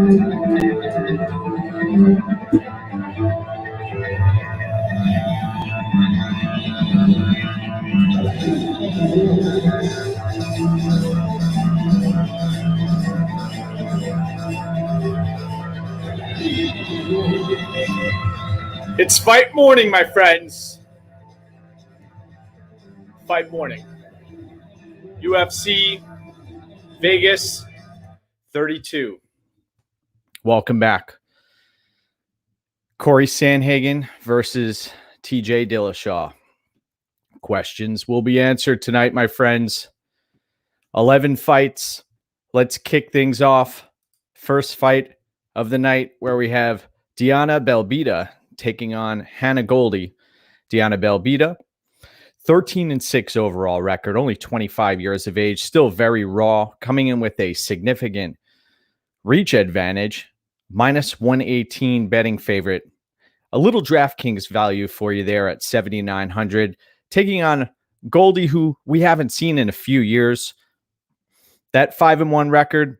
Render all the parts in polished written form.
It's fight morning, my friends. Fight morning. UFC Vegas 32. Welcome back. Corey Sandhagen versus TJ Dillashaw. Questions will be answered tonight, my friends. 11 fights. Let's kick things off. First fight of the night where we have Diana Belbita taking on Hannah Goldy. Diana Belbita, 13-6 overall record, only 25 years of age, still very raw, coming in with a significant reach advantage, minus 118 betting favorite. A little DraftKings value for you there at 7,900. Taking on Goldy, who we haven't seen in a few years. That 5-1 record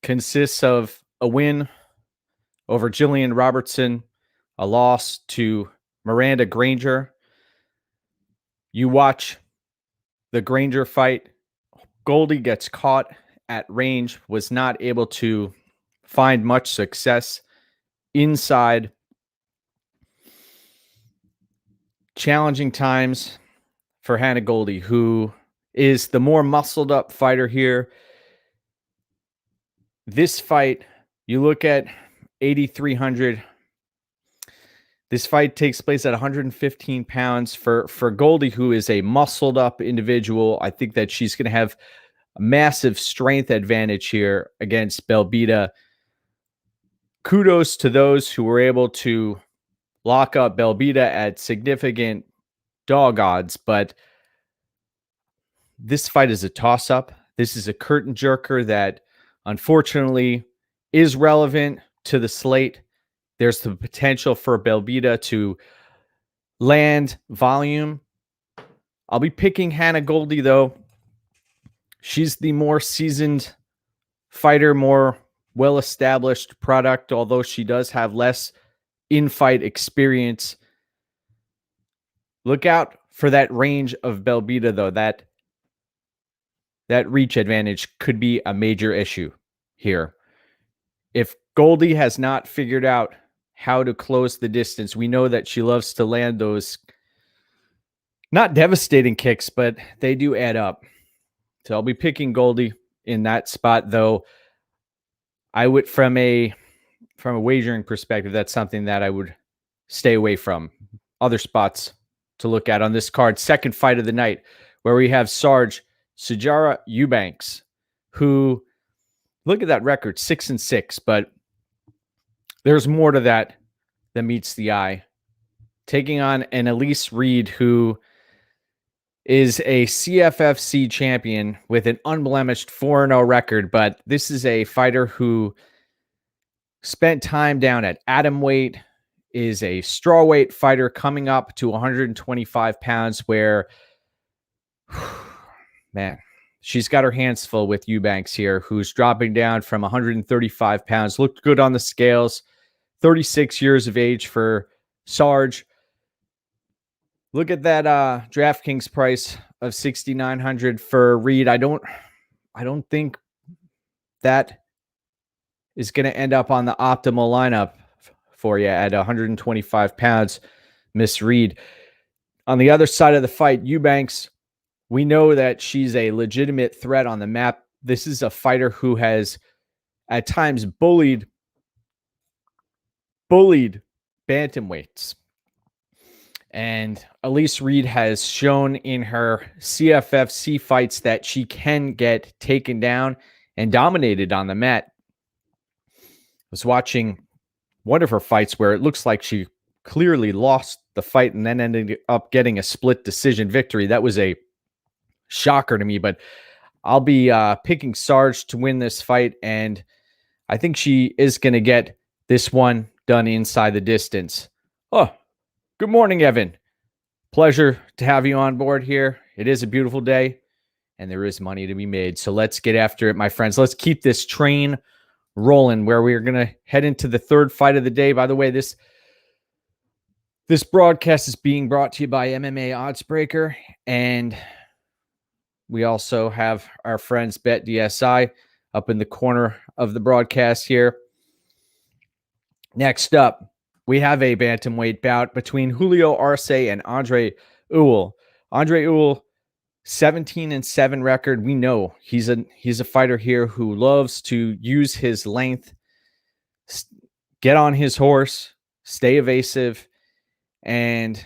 consists of a win over Jillian Robertson, a loss to Miranda Granger. You watch the Granger fight. Goldy gets caught at range, was not able to find much success inside. Challenging times for Hannah Goldy, who is the more muscled up fighter here. This fight, you look at 8,300. This fight takes place at 115 pounds for Goldy, who is a muscled up individual. I think that she's going to have a massive strength advantage here against Belbita. Kudos to those who were able to lock up Belbita at significant dog odds, but this fight is a toss-up. This is a curtain jerker that unfortunately is relevant to the slate. There's the potential for Belbita to land volume. I'll be picking Hannah Goldy, though. She's the more seasoned fighter, more well-established product, although she does have less in-fight experience. Look out for that range of Belbita, though. That reach advantage could be a major issue here. If Goldy has not figured out how to close the distance, we know that she loves to land those not devastating kicks, but they do add up. So I'll be picking Goldy in that spot, though. I would, from a wagering perspective, that's something that I would stay away from. Other spots to look at on this card. Second fight of the night, where we have Sijara Eubanks, who, look at that record, 6-6, but there's more to that than meets the eye. Taking on an Elise-Reed, who is a CFFC champion with an unblemished 4-0 record, but this is a fighter who spent time down at atomweight, is a strawweight fighter coming up to 125 pounds, where, man, she's got her hands full with Eubanks here, who's dropping down from 135 pounds. Looked good on the scales. 36 years of age for Sarge. Look at that DraftKings price of 6,900 for Reed. I don't think that is going to end up on the optimal lineup for you at 125 pounds, Miss Reed. On the other side of the fight, Eubanks, we know that she's a legitimate threat on the map. This is a fighter who has at times bullied bantamweights. And Elise-Reed has shown in her CFFC fights that she can get taken down and dominated on the mat. I was watching one of her fights where it looks like she clearly lost the fight and then ended up getting a split decision victory. That was a shocker to me, but I'll be picking Sarge to win this fight, and I think she is going to get this one done inside the distance. Oh, good morning, Evan. Pleasure to have you on board here. It is a beautiful day, and there is money to be made. So let's get after it, my friends. Let's keep this train rolling, where we're going to head into the third fight of the day. By the way, this broadcast is being brought to you by MMA Oddsbreaker, and we also have our friends BetDSI up in the corner of the broadcast here. Next up, we have a bantamweight bout between Julio Arce and Arce-Ewell. Arce-Ewell, 17-7 record. We know he's a fighter here who loves to use his length, get on his horse, stay evasive, and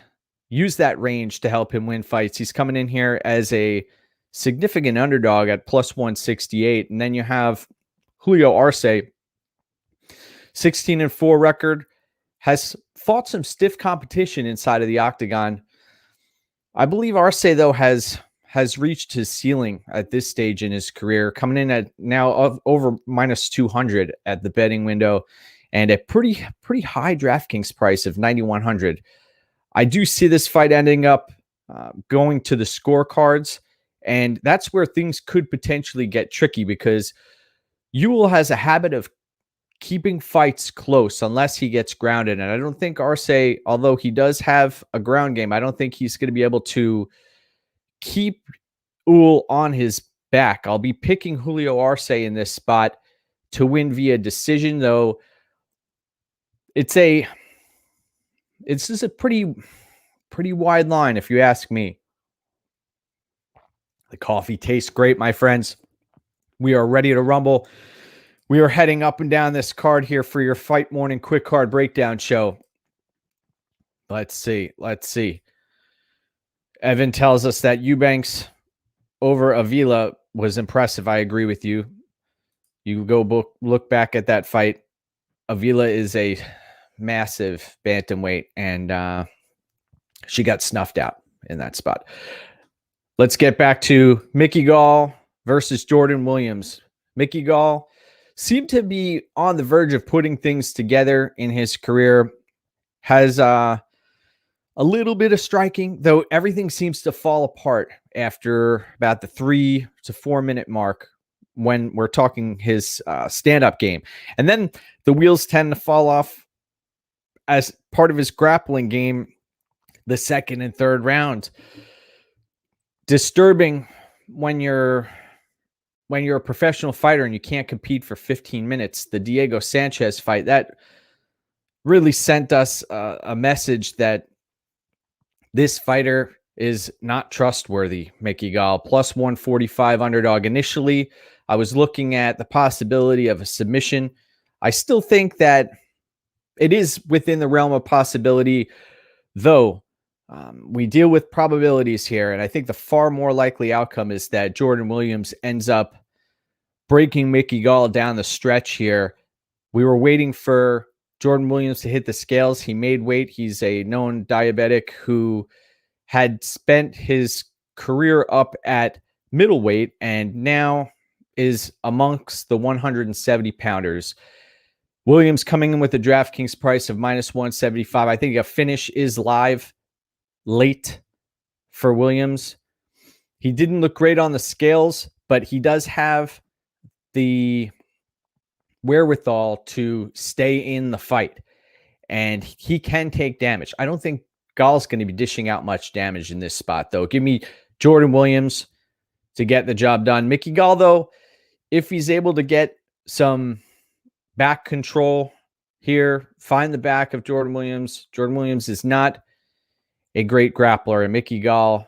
use that range to help him win fights. He's coming in here as a significant underdog at plus 168. And then you have Julio Arce, 16-4 record, has fought some stiff competition inside of the octagon. I believe Arce, though, has reached his ceiling at this stage in his career, coming in at now over minus 200 at the betting window, and a pretty high DraftKings price of 9,100. I do see this fight ending up going to the scorecards, and that's where things could potentially get tricky, because Ewell has a habit of keeping fights close unless he gets grounded. And I don't think Arce, although he does have a ground game, I don't think he's going to be able to keep Ewell on his back. I'll be picking Julio Arce in this spot to win via decision, though. It's just a pretty wide line, if you ask me. The coffee tastes great, my friends. We are ready to rumble. We are heading up and down this card here for your Fight Morning Quick Card Breakdown show. Let's see. Evan tells us that Eubanks over Avila was impressive. I agree with you. You go look back at that fight. Avila is a massive bantamweight, and she got snuffed out in that spot. Let's get back to Mickey Gall versus Jordan Williams. Mickey Gall seemed to be on the verge of putting things together in his career. Has a little bit of striking, though everything seems to fall apart after about the 3 to 4 minute mark when we're talking his stand-up game. And then the wheels tend to fall off as part of his grappling game the second and third round. Disturbing when you're a professional fighter and you can't compete for 15 minutes. The Diego Sanchez fight, that really sent us a message that this fighter is not trustworthy. Mickey Gall, plus 145 underdog. Initially, I was looking at the possibility of a submission. I still think that it is within the realm of possibility, though. We deal with probabilities here, and I think the far more likely outcome is that Jordan Williams ends up breaking Mickey Gall down the stretch here. We were waiting for Jordan Williams to hit the scales. He made weight. He's a known diabetic who had spent his career up at middleweight and now is amongst the 170 pounders. Williams coming in with a DraftKings price of minus 175. I think a finish is live late for Williams. He didn't look great on the scales, but he does have the wherewithal to stay in the fight, and he can take damage. I don't think Gall's going to be dishing out much damage in this spot, though. Give me Jordan Williams to get the job done. Mickey Gall, though, if he's able to get some back control here, find the back of Jordan Williams. Jordan Williams is not a great grappler, and Mickey Gall,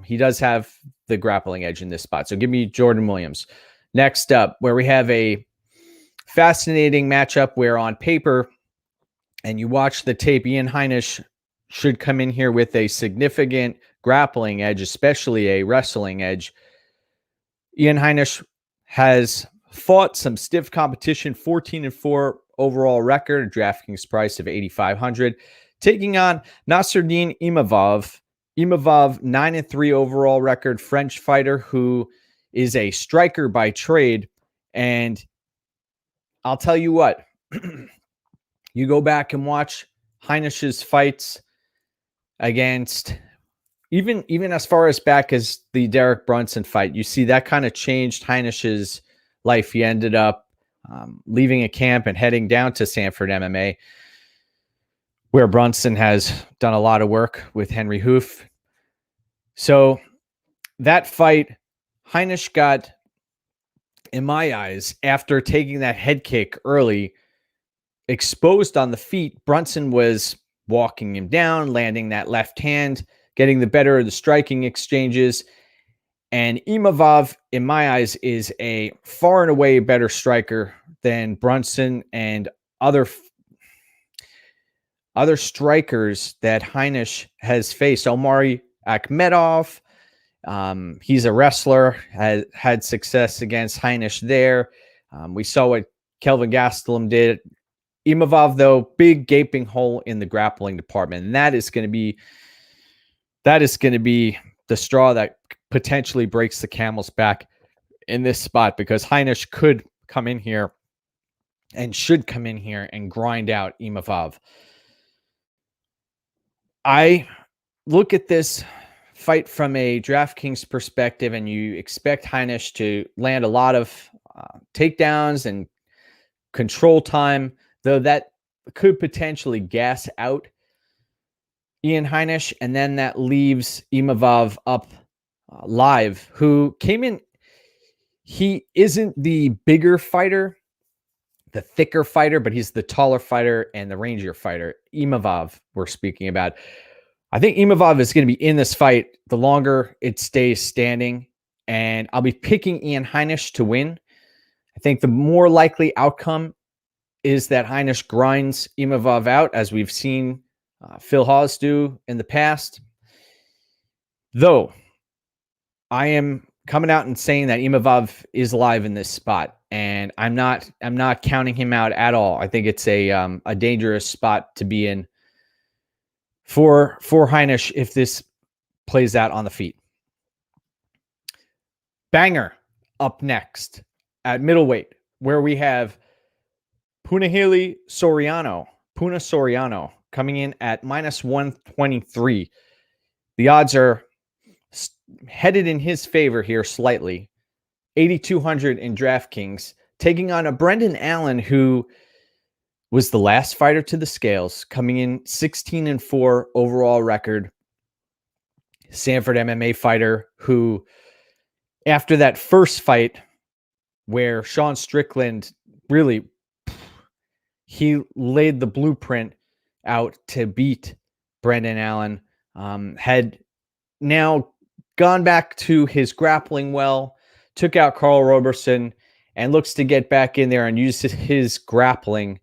he does have the grappling edge in this spot. So give me Jordan Williams. Next up, where we have a fascinating matchup where on paper, and you watch the tape, Ian Heinisch should come in here with a significant grappling edge, especially a wrestling edge. Ian Heinisch has fought some stiff competition, 14-4 overall record, a DraftKings price of 8,500. Taking on Yanez-Imavov. Imavov, 9-3 overall record, French fighter who is a striker by trade. And I'll tell you what, you go back and watch Heinisch's fights against, even as far as back as the Derek Brunson fight, you see that kind of changed Heinisch's life. He ended up leaving a camp and heading down to Sanford MMA, where Brunson has done a lot of work with Henry Hoof. So that fight, Heinisch got, in my eyes, after taking that head kick early, exposed on the feet. Brunson was walking him down, landing that left hand, getting the better of the striking exchanges. And Imavov, in my eyes, is a far and away better striker than Brunson and other strikers that Heinisch has faced. Omari Akhmedov, he's a wrestler, has had success against Heinisch there. We saw what Kelvin Gastelum did. Imavov, though, big gaping hole in the grappling department. And that is going to be the straw that potentially breaks the camel's back in this spot, because Heinisch could come in here and should come in here and grind out Imavov. I look at this fight from a DraftKings perspective, and you expect Heinisch to land a lot of takedowns and control time, though that could potentially gas out Ian Heinisch, and then that leaves Imavov up live, who came in. He isn't the bigger fighter, the thicker fighter, but he's the taller fighter and the rangier fighter. Imavov, we're speaking about. I think Imavov is going to be in this fight the longer it stays standing, and I'll be picking Ian Heinisch to win. I think the more likely outcome is that Heinisch grinds Imavov out, as we've seen Phil Hawes do in the past. Though I am coming out and saying that Imavov is live in this spot, and I'm not counting him out at all. I think it's a dangerous spot to be in for Heinisch if this plays out on the feet. Banger up next at middleweight, where we have Punahele Soriano coming in at -123. The odds are headed in his favor here slightly. 8,200 in DraftKings, taking on a Brendan Allen who was the last fighter to the scales, coming in 16-4 overall record. Sanford MMA fighter who, after that first fight where Sean Strickland really, he laid the blueprint out to beat Brendan Allen, had now gone back to his grappling well, took out Carl Roberson, and looks to get back in there and use his grappling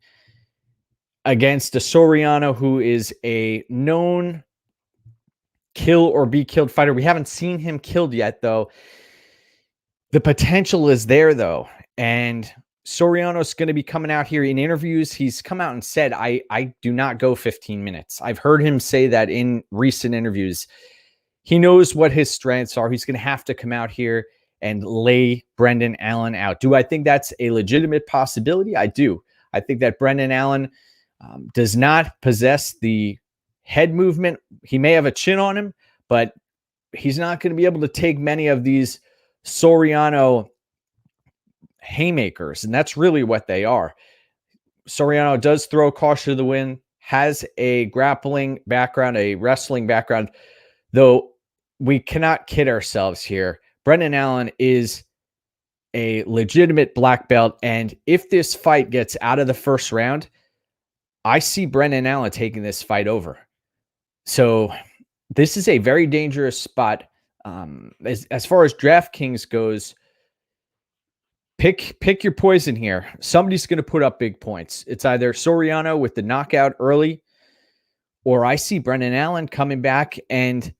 against a Soriano who is a known kill or be killed fighter. We haven't seen him killed yet, though. The potential is there, though. And Soriano's going to be coming out here in interviews. He's come out and said, I do not go 15 minutes. I've heard him say that in recent interviews. He knows what his strengths are. He's going to have to come out here and lay Brendan Allen out. Do I think that's a legitimate possibility? I do. I think that Brendan Allen does not possess the head movement. He may have a chin on him, but he's not going to be able to take many of these Soriano haymakers, and that's really what they are. Soriano does throw caution to the wind, has a grappling background, a wrestling background, though we cannot kid ourselves here. Brendan Allen is a legitimate black belt, and if this fight gets out of the first round, I see Brendan Allen taking this fight over. So this is a very dangerous spot. As far as DraftKings goes, pick your poison here. Somebody's going to put up big points. It's either Soriano with the knockout early, or I see Brendan Allen coming back and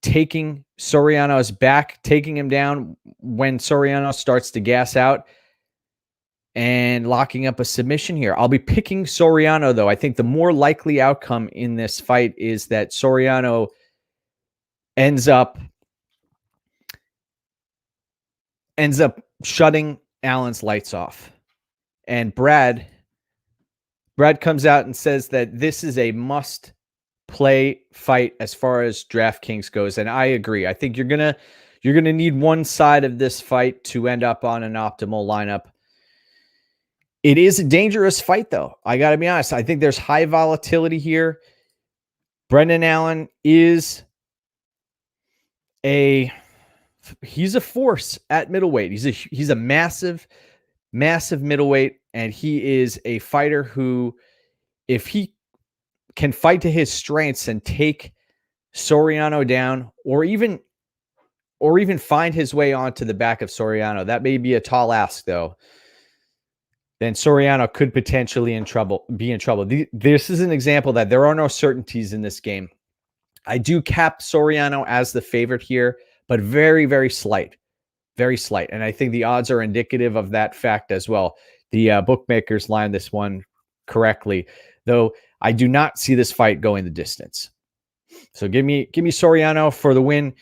taking Soriano's back, taking him down when Soriano starts to gas out and locking up a submission here. I'll be picking Soriano, though. I think the more likely outcome in this fight is that Soriano ends up shutting Allen's lights off. And Brad comes out and says that this is a must-play fight as far as DraftKings goes, and I agree. I think you're gonna need one side of this fight to end up on an optimal lineup. It is a dangerous fight, though. I got to be honest. I think there's high volatility here. Brendan Allen is he's a force at middleweight. He's a massive middleweight, and he is a fighter who, if he can fight to his strengths and take Soriano down, or even find his way onto the back of Soriano, that may be a tall ask, though. Then Soriano could potentially be in trouble. This is an example that there are no certainties in this game. I do cap Soriano as the favorite here, but very, very slight. Very slight. And I think the odds are indicative of that fact as well. The bookmakers lined this one correctly, though I do not see this fight going the distance. So give me Soriano for the win,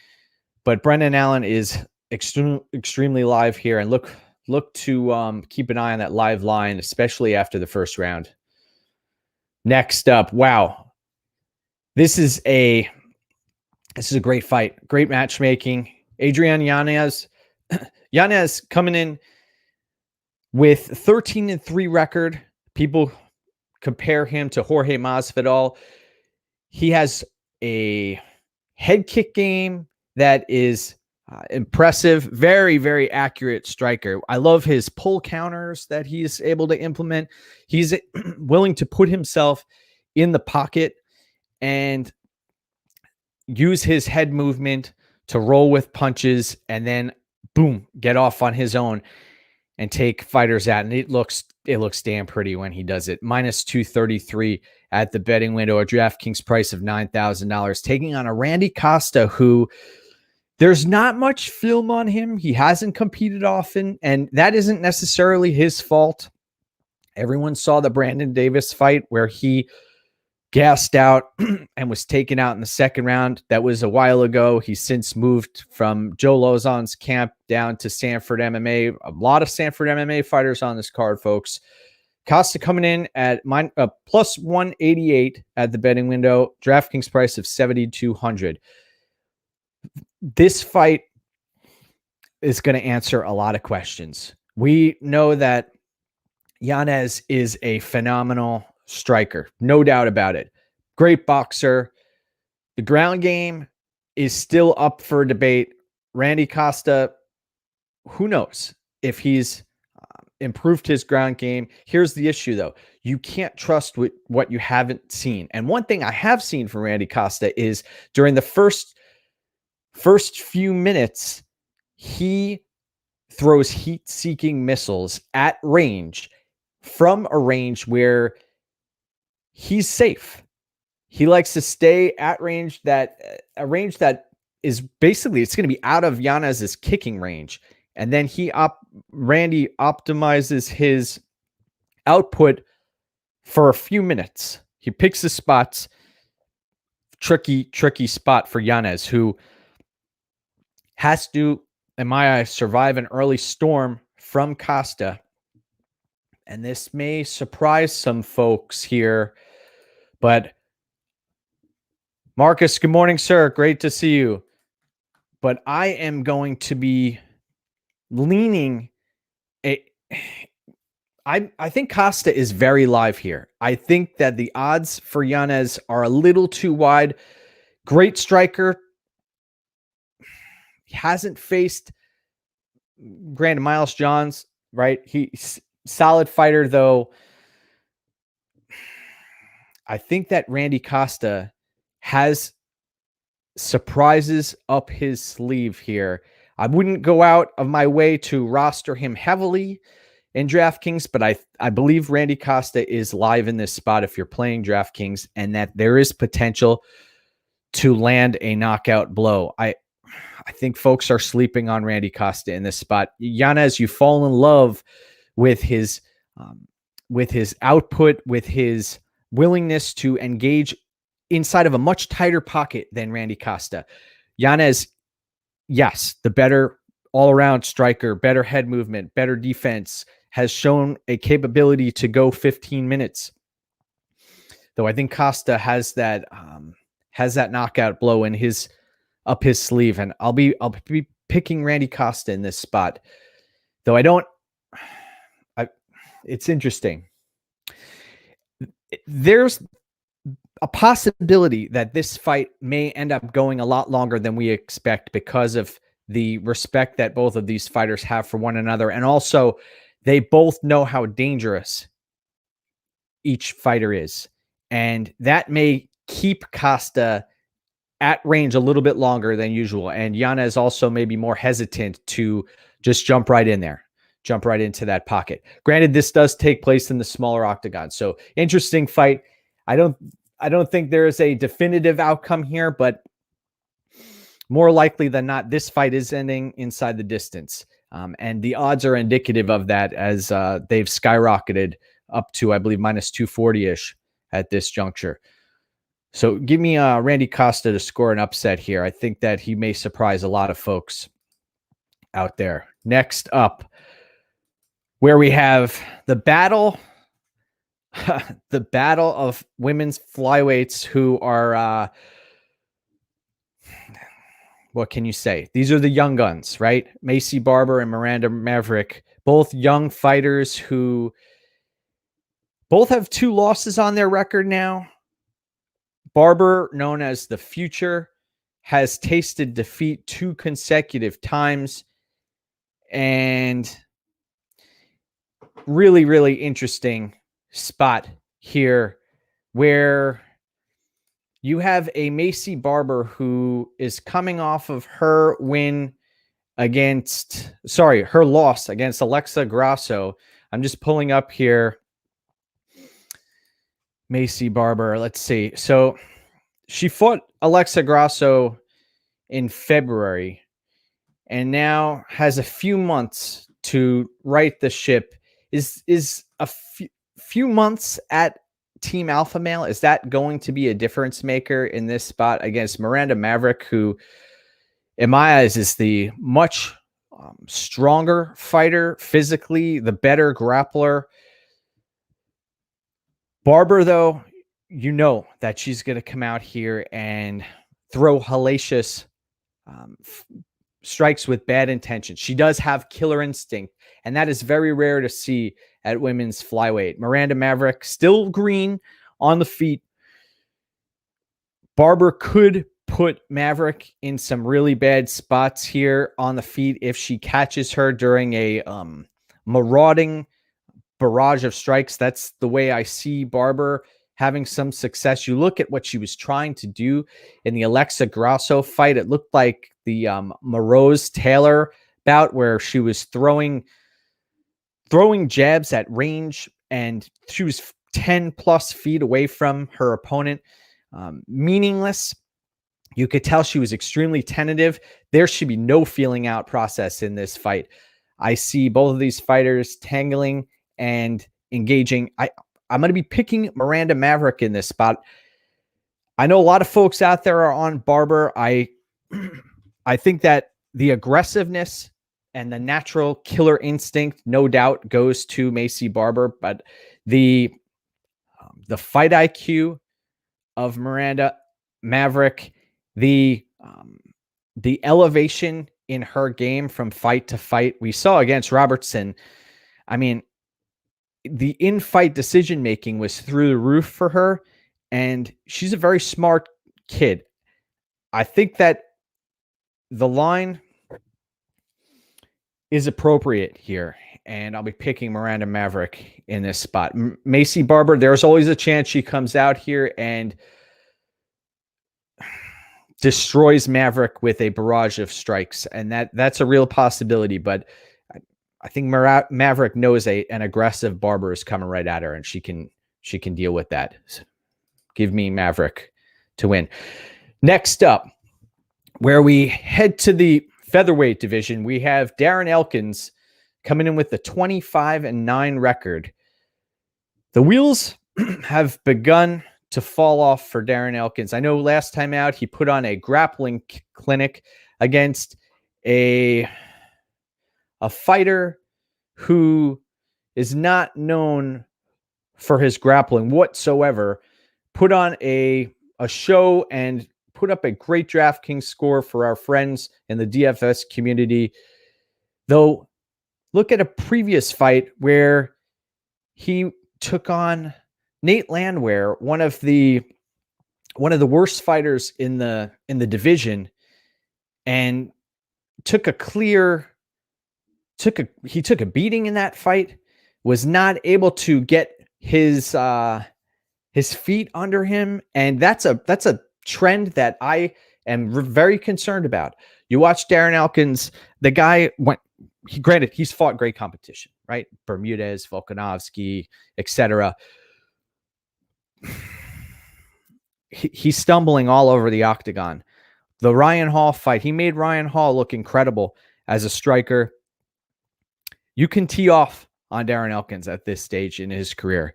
but Brendan Allen is extremely live here, and look to keep an eye on that live line, especially after the first round. Next up, wow. This is a great fight. Great matchmaking. Adrian Yanez. Yanez coming in with 13-3 record. People compare him to Jorge Masvidal. He has a head kick game that is impressive. Very, very accurate striker. I love his pull counters that he's able to implement. He's willing to put himself in the pocket and use his head movement to roll with punches and then boom, get off on his own and take fighters out. And it looks damn pretty when he does it. Minus 233 at the betting window, a DraftKings price of $9,000, taking on a Randy Costa who there's not much film on him. He hasn't competed often, and that isn't necessarily his fault. Everyone saw the Brandon Davis fight where he gassed out and was taken out in the second round. That was a while ago. He's since moved from Joe Lozon's camp down to Sanford MMA. A lot of Sanford MMA fighters on this card, folks. Costa coming in at plus 188 at the betting window. DraftKings price of 7,200. This fight is going to answer a lot of questions. We know that Yanez is a phenomenal striker, no doubt about it. Great boxer. The ground game is still up for debate. Randy Costa, who knows if he's improved his ground game. Here's the issue, though. You can't trust what you haven't seen. And one thing I have seen from Randy Costa is during the first few minutes, he throws heat-seeking missiles at range, from a range where he's safe. He likes to stay at range a range that is basically, it's going to be out of Yanez's kicking range. And then Randy optimizes his output for a few minutes. He picks his spots. Tricky spot for Yanez, who has to, in my eyes, survive an early storm from Costa. And this may surprise some folks here, but Marcus, good morning, sir. Great to see you. But I am going to be leaning. I think Costa is very live here. I think that the odds for Yanez are a little too wide. Great striker. He hasn't faced, granted, Miles Johns, right? He's solid fighter, though. I think that Randy Costa has surprises up his sleeve here. I wouldn't go out of my way to roster him heavily in DraftKings, but I believe Randy Costa is live in this spot if you're playing DraftKings, and that there is potential to land a knockout blow. I think folks are sleeping on Randy Costa in this spot. Yanez, you fall in love with his output, with his willingness to engage inside of a much tighter pocket than Randy Costa. Yanez, yes, the better all-around striker, better head movement, better defense, has shown a capability to go 15 minutes. Though I think Costa has that knockout blow up his sleeve, and I'll be picking Randy Costa in this spot. Though it's interesting. There's a possibility that this fight may end up going a lot longer than we expect because of the respect that both of these fighters have for one another. And also, they both know how dangerous each fighter is. And that may keep Costa at range a little bit longer than usual. And Yanez also may be more hesitant to just jump right in there, jump right into that pocket. Granted, this does take place in the smaller octagon. So interesting fight. I don't think there is a definitive outcome here, but more likely than not, this fight is ending inside the distance. And the odds are indicative of that as they've skyrocketed up to, I believe, minus 240-ish at this juncture. So give me Randy Costa to score an upset here. I think that he may surprise a lot of folks out there. Next up, where we have the battle the battle of women's flyweights who are, what can you say? These are the young guns, right? Maycee Barber and Miranda Maverick, both young fighters who both have 2 losses on their record now. Barber, known as the Future, has tasted defeat 2 consecutive times. And really, really interesting spot here where you have a Maycee Barber who is coming off of her her loss against Alexa Grasso. I'm just pulling up here Maycee Barber. Let's see. So she fought Alexa Grasso in February and now has a few months to right the ship. Is a few months at Team Alpha Male, is that going to be a difference maker in this spot against Miranda Maverick, who in my eyes is the much stronger fighter physically, the better grappler? Barber, though, you know that she's going to come out here and throw hellacious strikes with bad intention. She does have killer instinct, and that is very rare to see at women's flyweight. Miranda Maverick still green on the feet. Barber could put Maverick in some really bad spots here on the feet if she catches her during a marauding barrage of strikes. That's the way I see Barber having some success. You look at what she was trying to do in the Alexa Grasso fight. It looked like the Moroz Taylor bout where she was throwing jabs at range and she was 10 plus feet away from her opponent. Meaningless. You could tell she was extremely tentative. There should be no feeling out process in this fight. I see both of these fighters tangling and engaging. I'm going to be picking Miranda Maverick in this spot. I know a lot of folks out there are on Barber. I think that the aggressiveness and the natural killer instinct, no doubt, goes to Maycee Barber, but the fight IQ of Miranda Maverick, the elevation in her game from fight to fight, we saw against Robertson. I mean, the in-fight decision-making was through the roof for her, and she's a very smart kid. I think that the line is appropriate here, and I'll be picking Miranda Maverick in this spot. Maycee Barber, there's always a chance she comes out here and destroys Maverick with a barrage of strikes, and that's a real possibility, but I think Maverick knows an aggressive Barber is coming right at her, and she can deal with that. So give me Maverick to win. Next up, where we head to the featherweight division, we have Darren Elkins coming in with a 25-9 record. The wheels have begun to fall off for Darren Elkins. I know last time out he put on a grappling clinic against a fighter who is not known for his grappling whatsoever, put on a show and put up a great DraftKings score for our friends in the DFS community. Though, look at a previous fight where he took on Nate Landwehr, one of the worst fighters in the division, and took a beating in that fight, was not able to get his feet under him. And that's a trend that I am very concerned about. You watch Darren Elkins, the guy granted, he's fought great competition, right? Bermudez, Volkanovski, etc. He's stumbling all over the octagon. The Ryan Hall fight, he made Ryan Hall look incredible as a striker. You can tee off on Darren Elkins at this stage in his career.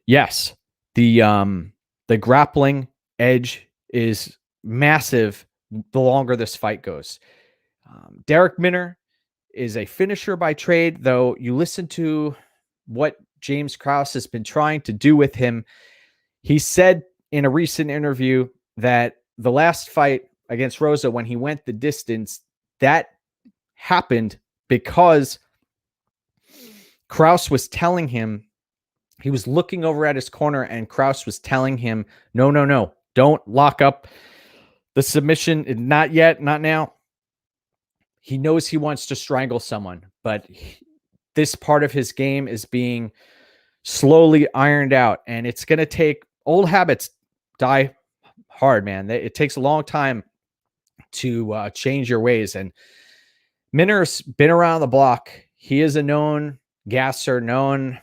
Yes, the grappling edge is massive the longer this fight goes. Darrick Minner is a finisher by trade, though you listen to what James Krause has been trying to do with him. He said in a recent interview that the last fight against Rosa, when he went the distance, that happened because Krause was telling him, he was looking over at his corner and Krause was telling him, no, don't lock up the submission. Not yet, not now. He knows he wants to strangle someone, but this part of his game is being slowly ironed out, and it's going to take, old habits die hard, man. It takes a long time to change your ways. And Minner's been around the block. He is a known gasser, known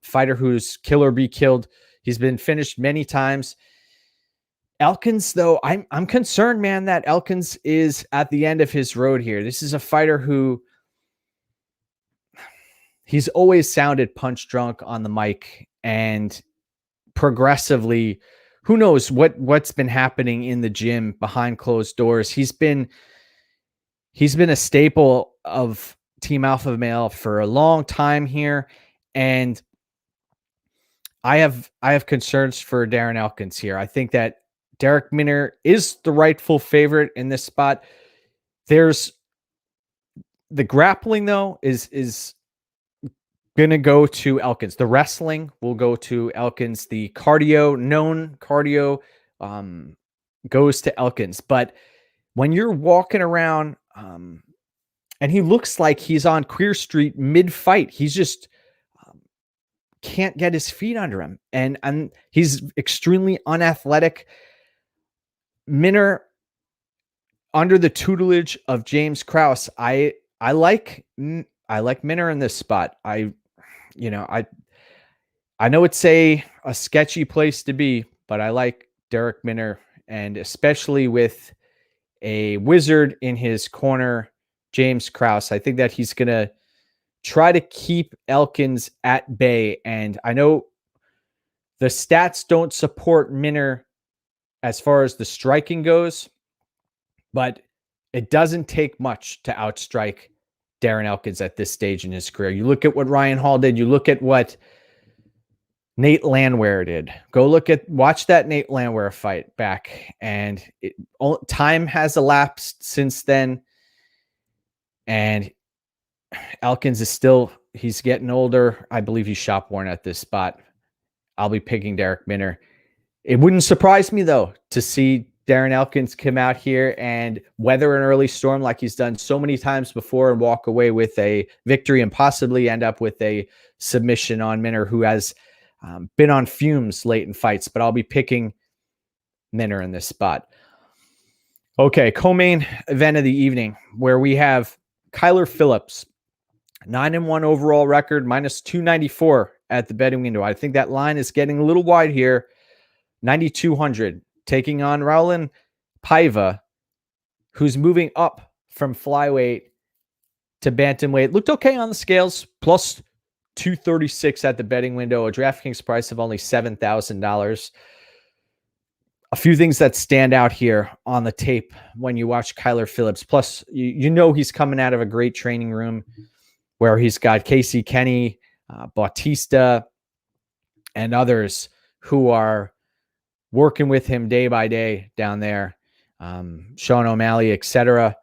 fighter who's kill or be killed. He's been finished many times. Elkins, though, I'm concerned, man, that Elkins is at the end of his road here. This is a fighter who he's always sounded punch drunk on the mic, and progressively, who knows what's been happening in the gym behind closed doors. He's been a staple of Team Alpha Male for a long time here, and I have concerns for Darren Elkins here. I think that Darrick Minner is the rightful favorite in this spot. There's the grappling, though, is going to go to Elkins. The wrestling will go to Elkins. The known cardio goes to Elkins. But when you're walking around and he looks like he's on Queer Street mid-fight, he's just can't get his feet under him. And he's extremely unathletic. Minner, under the tutelage of James Krause, I like Minner in this spot. I know it's a sketchy place to be, but I like Darrick Minner, and especially with a wizard in his corner, James Krause, I think that he's going to try to keep Elkins at bay. And I know the stats don't support Minner as far as the striking goes, but it doesn't take much to outstrike Darren Elkins at this stage in his career. You look at what Ryan Hall did. You look at what Nate Landwehr did. Watch that Nate Landwehr fight back, and time has elapsed since then. And Elkins is he's getting older. I believe he's shop worn at this spot. I'll be picking Darrick Minner. It wouldn't surprise me, though, to see Darren Elkins come out here and weather an early storm like he's done so many times before and walk away with a victory and possibly end up with a submission on Minner, who has been on fumes late in fights. But I'll be picking Minner in this spot. Okay, co-main event of the evening, where we have Kyler Phillips, 9-1 overall record, minus 294 at the betting window. I think that line is getting a little wide here. 9,200, taking on Phillips-Paiva, who's moving up from flyweight to bantamweight. Looked okay on the scales, plus 236 at the betting window, a DraftKings price of only $7,000. A few things that stand out here on the tape when you watch Kyler Phillips. Plus, you know he's coming out of a great training room where he's got Casey Kenny, Bautista, and others who are working with him day by day down there. Sean O'Malley, etc.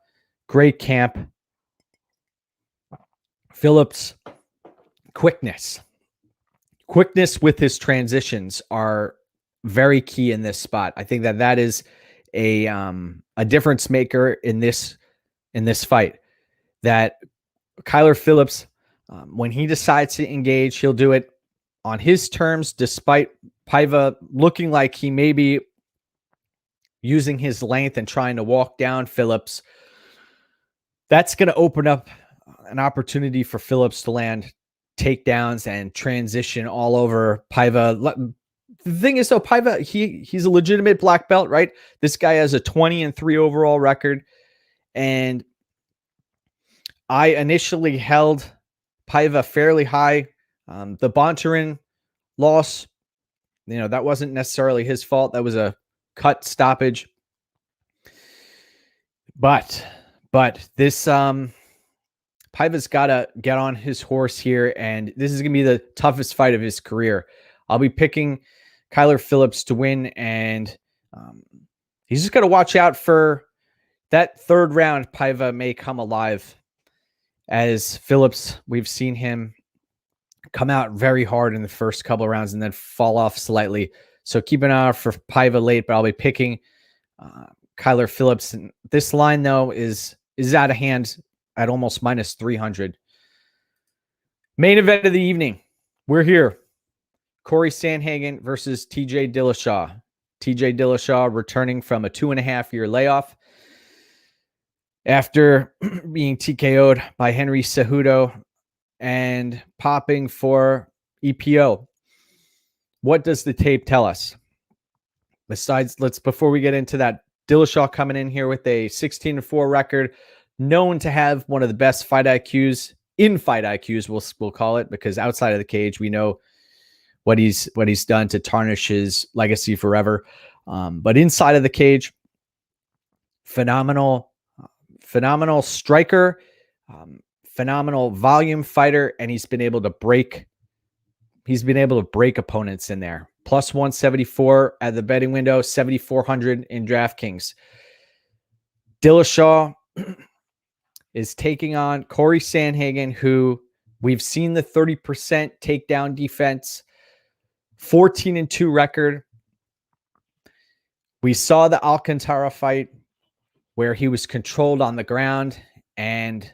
Great camp. Phillips' quickness, quickness with his transitions are very key in this spot. I think that is a difference maker in this fight. That Kyler Phillips, when he decides to engage, he'll do it on his terms, despite Paiva looking like he may be using his length and trying to walk down Phillips. That's going to open up an opportunity for Phillips to land takedowns and transition all over Paiva. The thing is, though, Paiva, he's a legitimate black belt, right? This guy has a 20-3 overall record. And I initially held Paiva fairly high. The Bontarin loss, that wasn't necessarily his fault. That was a cut stoppage. But this Paiva's got to get on his horse here, and this is going to be the toughest fight of his career. I'll be picking Kyler Phillips to win, and he's just got to watch out for that third round. Paiva may come alive, as Phillips, we've seen him come out very hard in the first couple of rounds and then fall off slightly. So keep an eye out for Paiva late, but I'll be picking Kyler Phillips. And this line, though, is out of hand at almost minus 300. Main event of the evening. We're here. Corey Sandhagen versus TJ Dillashaw. TJ Dillashaw returning from a 2.5-year layoff after being TKO'd by Henry Cejudo and popping for EPO. What does the tape tell us? Before we get into that, Dillashaw coming in here with a 16-4 record, known to have one of the best fight IQs in fight IQs, we'll call it, because outside of the cage, we know what he's done to tarnish his legacy forever. But inside of the cage, phenomenal striker, phenomenal volume fighter, and he's been able to break opponents in there. Plus 174 at the betting window, 7,400 in DraftKings. Dillashaw is taking on Corey Sandhagen, who we've seen the 30% takedown defense, 14-2 record. We saw the Alcantara fight where he was controlled on the ground and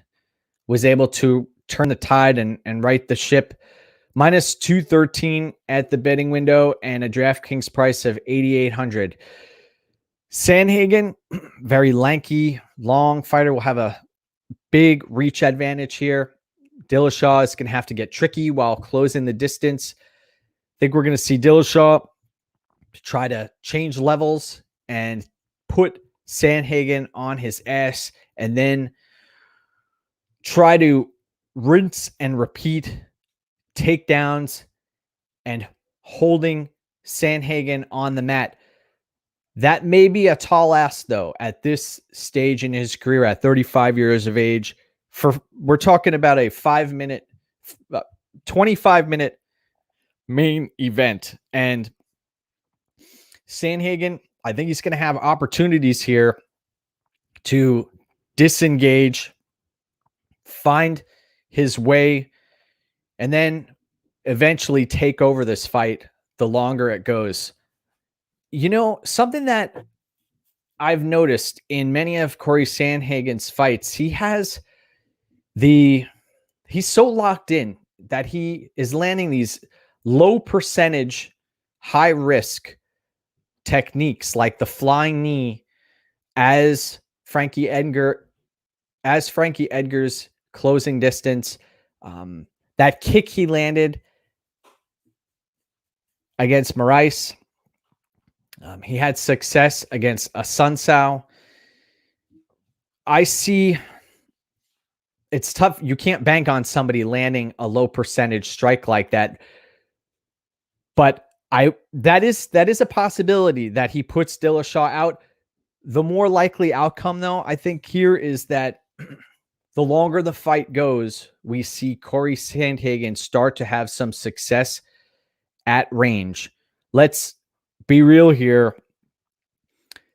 was able to turn the tide and right the ship. Minus 213 at the betting window and a DraftKings price of 8,800. Sandhagen, very lanky, long fighter, will have a big reach advantage here. Dillashaw is going to have to get tricky while closing the distance. I think we're going to see Dillashaw try to change levels and put Sandhagen on his ass, and then try to rinse and repeat takedowns and holding Sandhagen on the mat. That may be a tall ask, though, at this stage in his career at 35 years of age. We're talking about a 25-minute main event. And Sandhagen, I think he's going to have opportunities here to disengage, find his way, and then eventually take over this fight the longer it goes. Something that I've noticed in many of Corey Sandhagen's fights, he's so locked in that he is landing these low percentage, high risk techniques like the flying knee as Frankie Edgar's closing distance. That kick he landed against Moraes. He had success against Asuncao. I see it's tough. You can't bank on somebody landing a low percentage strike like that. But that is a possibility that he puts Dillashaw out. The more likely outcome, though, I think here is that the longer the fight goes, we see Corey Sandhagen start to have some success at range. Let's be real here.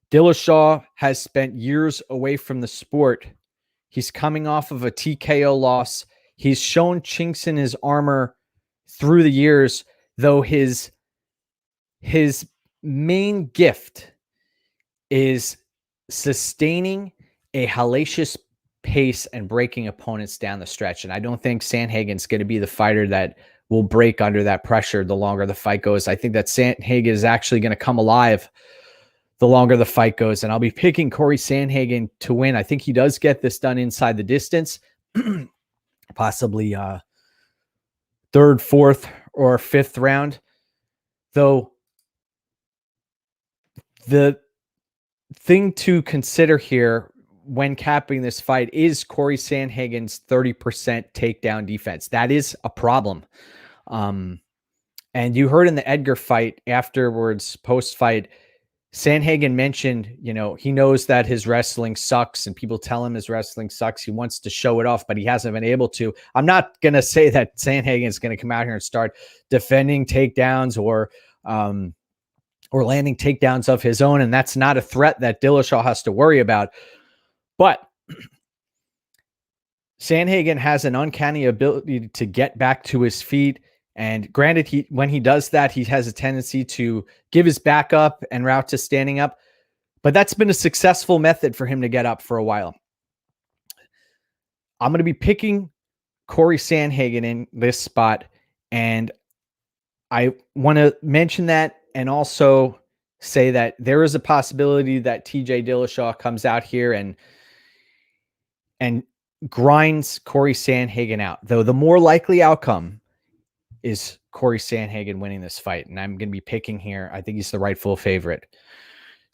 Dillashaw has spent years away from the sport. He's coming off of a TKO loss. He's shown chinks in his armor through the years. though his main gift is sustaining a hellacious pace and breaking opponents down the stretch. And I don't think Sandhagen's going to be the fighter that will break under that pressure the longer the fight goes. I think that Sandhagen is actually going to come alive the longer the fight goes. And I'll be picking Corey Sandhagen to win. I think he does get this done inside the distance, possibly third, fourth, or fifth round. Though the thing to consider here when capping this fight is Corey Sandhagen's 30% takedown defense. That is a problem. And you heard in the Edgar fight afterwards, post-fight, Sandhagen mentioned, you know, he knows that his wrestling sucks and people tell him his wrestling sucks. He wants to show it off, but he hasn't been able to. I'm not going to say that Sandhagen is going to come out here and start defending takedowns or landing takedowns of his own. And that's not a threat that Dillashaw has to worry about. But Sandhagen has an uncanny ability to get back to his feet. And granted, when he does that, he has a tendency to give his back up and route to standing up. But that's been a successful method for him to get up for a while. I'm going to be picking Corey Sandhagen in this spot. And I want to mention that and also say that there is a possibility that TJ Dillashaw comes out here and grinds Corey Sandhagen out. Though the more likely outcome is Corey Sandhagen winning this fight. And I'm going to be picking here. I think he's the rightful favorite.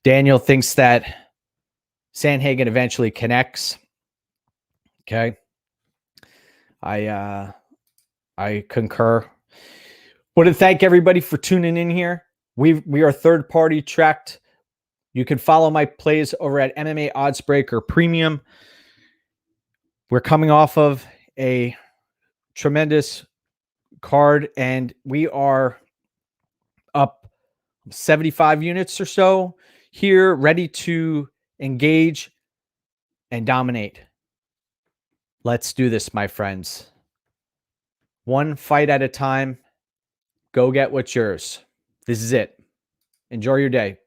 Daniel thinks that Sandhagen eventually connects. Okay. I concur. Want to thank everybody for tuning in here. We are third party tracked. You can follow my plays over at MMA Oddsbreaker Premium. We're coming off of a tremendous card and we are up 75 units or so here, ready to engage and dominate. Let's do this, my friends. One fight at a time. Go get what's yours. This is it. Enjoy your day.